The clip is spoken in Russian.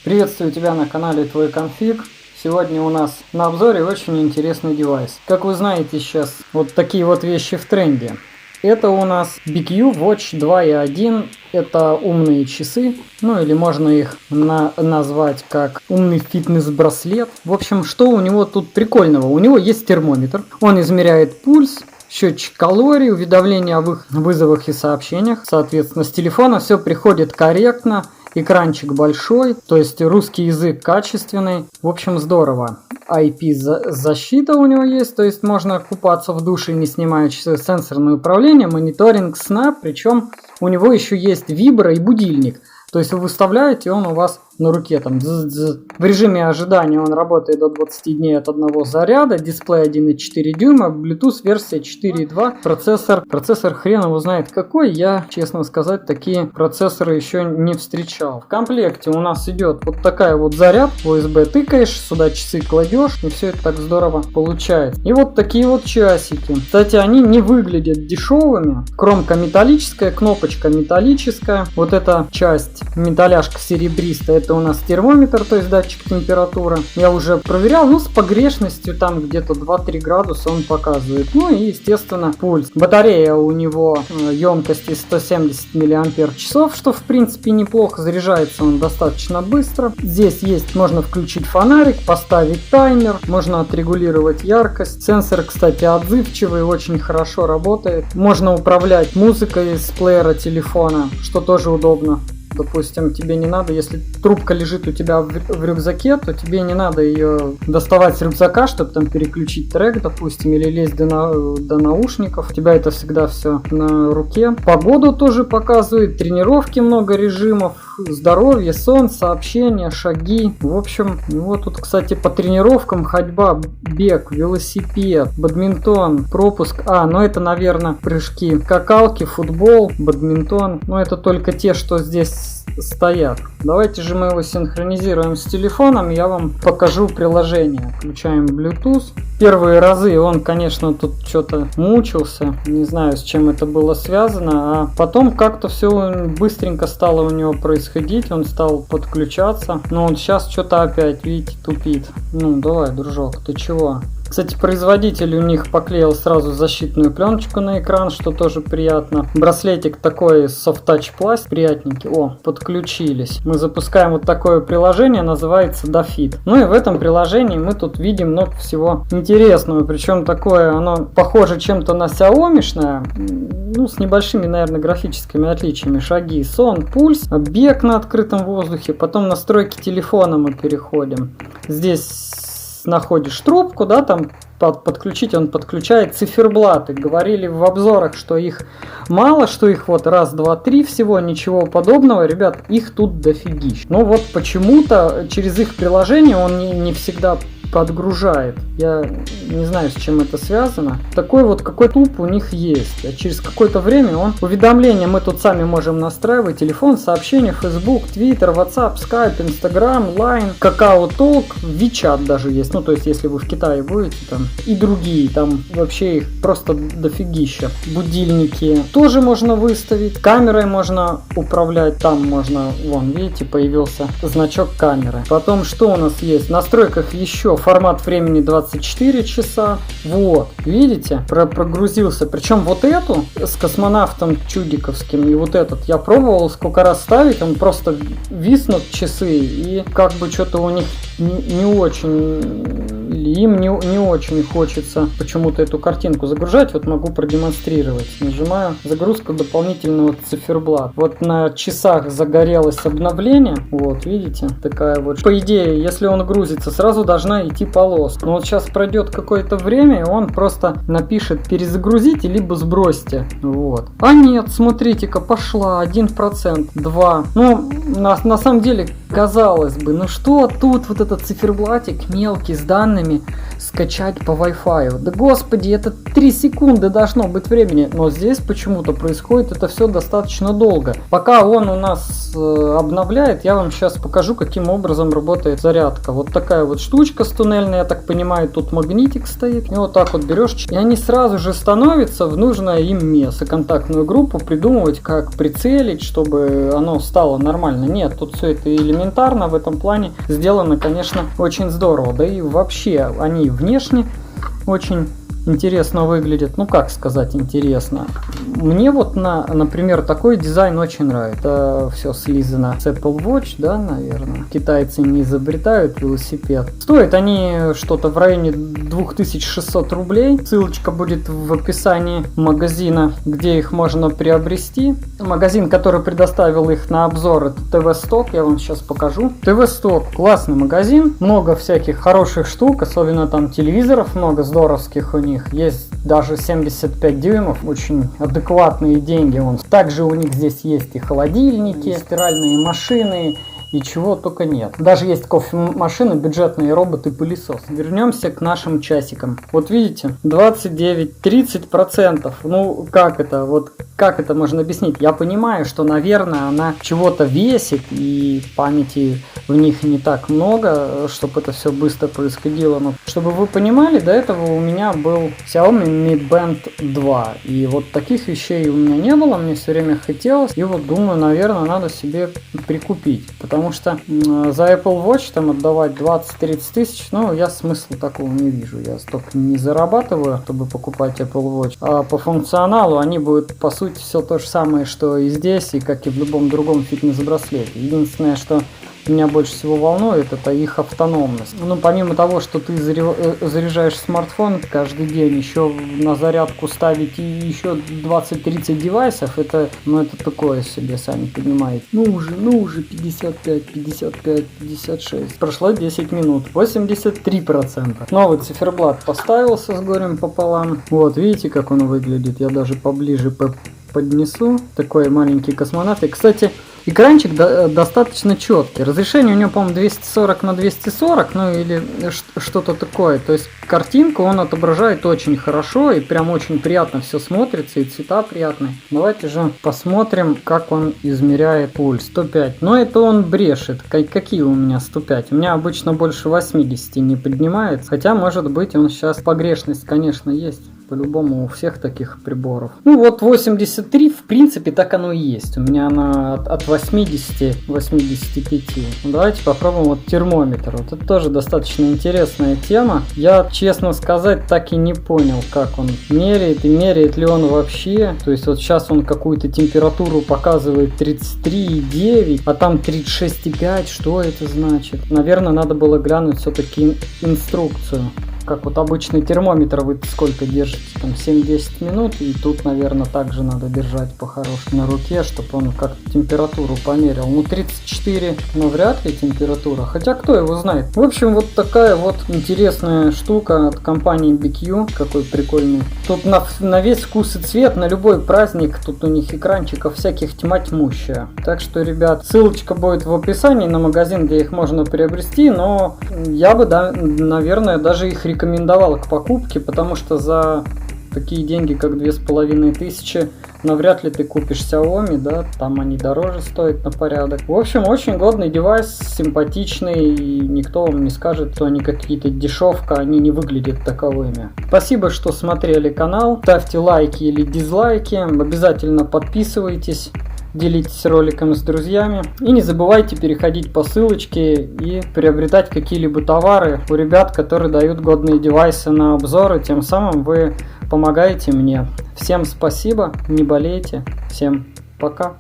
Приветствую тебя на канале Твой Конфиг. Сегодня у нас на обзоре очень интересный девайс. Как вы знаете, сейчас вот такие вот вещи в тренде. Это у нас BQ Watch 2.1. Это умные часы, ну или можно их назвать как умный фитнес-браслет. В общем, что у него тут прикольного? У него есть термометр, он измеряет пульс, счетчик калорий, уведомления о вызовах и сообщениях. Соответственно, с телефона все приходит корректно. Экранчик большой, то есть русский язык качественный. В общем, здорово. IP-защита у него есть, то есть можно купаться в душе, не снимая часы. Сенсорное управление, мониторинг сна, причем у него еще есть вибро и будильник. То есть вы выставляете, он у вас на руке там в режиме ожидания он работает до 20 дней от одного заряда, дисплей 1,4 дюйма, Bluetooth версия 4.2, процессор хрен его знает какой, я, честно сказать, такие процессоры еще не встречал. В комплекте у нас идет вот такая вот заряд, USB тыкаешь, сюда часы кладешь, и все это так здорово получается. И вот такие вот часики. Кстати, они не выглядят дешевыми, кромка металлическая, кнопочка металлическая, вот эта часть металляшка серебристая, это у нас термометр, то есть датчик температуры. Я уже проверял, ну с погрешностью там где-то 2-3 градуса он показывает. Ну и естественно пульс. Батарея у него емкости 170 мАч, что в принципе неплохо. Заряжается он достаточно быстро. Здесь есть, можно включить фонарик, поставить таймер, можно отрегулировать яркость. Сенсор, кстати, отзывчивый, очень хорошо работает. Можно управлять музыкой с плеера телефона, что тоже удобно. Допустим, тебе не надо, если трубка лежит у тебя в рюкзаке, то тебе не надо ее доставать с рюкзака, чтобы там переключить трек, допустим, или лезть до наушников. У тебя это всегда все на руке. Погоду тоже показывает, тренировки, много режимов, здоровье, сон, сообщения, шаги. В общем, вот тут, кстати, по тренировкам ходьба, бег, велосипед, бадминтон, пропуск. Но это, наверное, прыжки, скакалки, футбол, бадминтон. Но это только те, что здесь стоят. Давайте же мы его синхронизируем с телефоном, я вам покажу приложение. Включаем Bluetooth. Первые разы он, конечно, тут что-то мучился, не знаю, с чем это было связано, а потом как-то все быстренько стало у него происходить, он стал подключаться, но он сейчас что-то опять, видите, тупит. Ну давай, дружок, ты чего? Кстати, производитель у них поклеил сразу защитную пленочку на экран, что тоже приятно. Браслетик такой soft touch пластик, приятненький. Подключились. Мы запускаем вот такое приложение, называется DaFit. Ну и в этом приложении мы тут видим много всего интересного. Причем такое, оно похоже чем-то на Xiaomi-шное, ну с небольшими, наверное, графическими отличиями. Шаги, сон, пульс, бег на открытом воздухе. Потом настройки телефона мы переходим. Здесь находишь трубку, да, там подключить, он подключает циферблаты. Говорили в обзорах, что их мало, что их вот раз, два, три всего, ничего подобного. Ребят, их тут дофигища. Но вот почему-то через их приложение он не всегда подгружает. Я не знаю, с чем это связано. Такой вот какой-то туп у них есть. А через какое-то время уведомления мы тут сами можем настраивать. Телефон, сообщения, Facebook, Twitter, WhatsApp, Skype, Instagram, Line, Kakao Talk, WeChat даже есть. Ну, то есть, если вы в Китае будете там. И другие. Там вообще их просто дофигища. Будильники тоже можно выставить. Камерой можно управлять. Там можно, вон, видите, появился значок камеры. Потом, что у нас есть? В настройках еще формат времени 24 часа. Вот, видите, прогрузился. Причем вот эту с космонавтом чудиковским и вот этот я пробовал сколько раз ставить, он просто виснут часы и как бы что-то у них не очень, или им не очень хочется почему-то эту картинку загружать. Вот могу продемонстрировать. Нажимаю загрузку дополнительного циферблата. Вот на часах загорелось обновление. Вот, видите, такая вот. По идее, если он грузится, сразу должна идти полоска. Но вот сейчас пройдет какое-то время, и он просто напишет перезагрузите, либо сбросьте. Вот. А нет, смотрите-ка, пошла 1%, 2%. Ну, на самом деле, казалось бы, ну что тут вот этот циферблатик мелкий с данными, приложение скачать по Wi-Fi. Да господи, это 3 секунды должно быть времени, но здесь почему-то происходит это все достаточно долго. Пока он у нас обновляет, я вам сейчас покажу, каким образом работает зарядка. Вот такая вот штучка с туннельной, я так понимаю, тут магнитик стоит. И вот так вот берешь, и они сразу же становятся в нужное им место. Контактную группу придумывать, как прицелить, чтобы оно стало нормально. Нет, тут все это элементарно в этом плане сделано, конечно, очень здорово. Да и вообще они внешне очень интересно выглядит. Ну, как сказать интересно. Мне вот, например, такой дизайн очень нравится. Это все слизано с Apple Watch, да, наверное. Китайцы не изобретают велосипед. Стоят они что-то в районе 2600 рублей. Ссылочка будет в описании магазина, где их можно приобрести. Магазин, который предоставил их на обзор, это ТВ Stock. Я вам сейчас покажу. ТВ Stock классный магазин. Много всяких хороших штук, особенно там телевизоров много здоровских у них. Есть даже 75 дюймов, очень адекватные деньги. Также у них здесь есть и холодильники, и стиральные машины, и чего только нет. Даже есть кофемашины, бюджетные роботы, пылесос. Вернемся к нашим часикам. Вот видите, 29-30%. Ну, как это? Вот как это можно объяснить? Я понимаю, что, наверное, она чего-то весит, и памяти в них не так много, чтобы это все быстро происходило. Но чтобы вы понимали, до этого у меня был Xiaomi Mi Band 2. И вот таких вещей у меня не было, мне все время хотелось. И вот думаю, наверное, надо себе прикупить. Потому что за Apple Watch там отдавать 20-30 тысяч, ну, я смысла такого не вижу. Я столько не зарабатываю, чтобы покупать Apple Watch. А по функционалу они будут, по сути, все то же самое, что и здесь, и как и в любом другом фитнес-браслете. Единственное, что меня больше всего волнует, это их автономность. Ну, помимо того, что ты заряжаешь смартфон каждый день, еще на зарядку ставить и еще 20-30 девайсов, это, ну, это такое себе, сами понимаете. Ну уже 55, 55, 56. Прошло 10 минут, 83%. Новый циферблат поставился с горем пополам. Вот, видите, как он выглядит. Я даже поближе поднесу. Такой маленький космонавт. И, кстати, экранчик достаточно четкий. Разрешение у него, по-моему, 240 на 240, ну или что-то такое. То есть картинку он отображает очень хорошо и прям очень приятно все смотрится, и цвета приятные. Давайте же посмотрим, как он измеряет пульс. 105. Но это он брешет. Какие у меня 105? У меня обычно больше 80 не поднимается. Хотя, может быть, он сейчас погрешность, конечно, есть. По-любому у всех таких приборов. Ну вот 83, в принципе, так оно и есть. У меня она от 80-85. Ну, давайте попробуем вот термометр. Вот это тоже достаточно интересная тема. Я, честно сказать, так и не понял, как он меряет и меряет ли он вообще. То есть вот сейчас он какую-то температуру показывает 33,9, а там 36,5. Что это значит? Наверное, надо было глянуть все-таки инструкцию. Как вот обычный термометр, вы сколько держите? Там 7-10 минут. И тут, наверное, также надо держать по-хорошему на руке, чтобы он как-то температуру померил. Ну, 34, но вряд ли температура. Хотя, кто его знает. В общем, вот такая вот интересная штука от компании BQ. Какой прикольный. Тут на весь вкус и цвет, на любой праздник. Тут у них экранчиков всяких тьма тьмущая. Так что, ребят, ссылочка будет в описании на магазин, где их можно приобрести. Но я бы, да, наверное, даже их рекомендовал к покупке, потому что за такие деньги, как 2500, навряд ли ты купишь Xiaomi, да, там они дороже стоят на порядок. В общем, очень годный девайс, симпатичный, и никто вам не скажет, что они какие-то дешевка, они не выглядят таковыми. Спасибо, что смотрели канал, ставьте лайки или дизлайки, обязательно подписывайтесь. Делитесь роликом с друзьями. И не забывайте переходить по ссылочке и приобретать какие-либо товары у ребят, которые дают годные девайсы на обзоры. Тем самым вы помогаете мне. Всем спасибо, не болейте. Всем пока.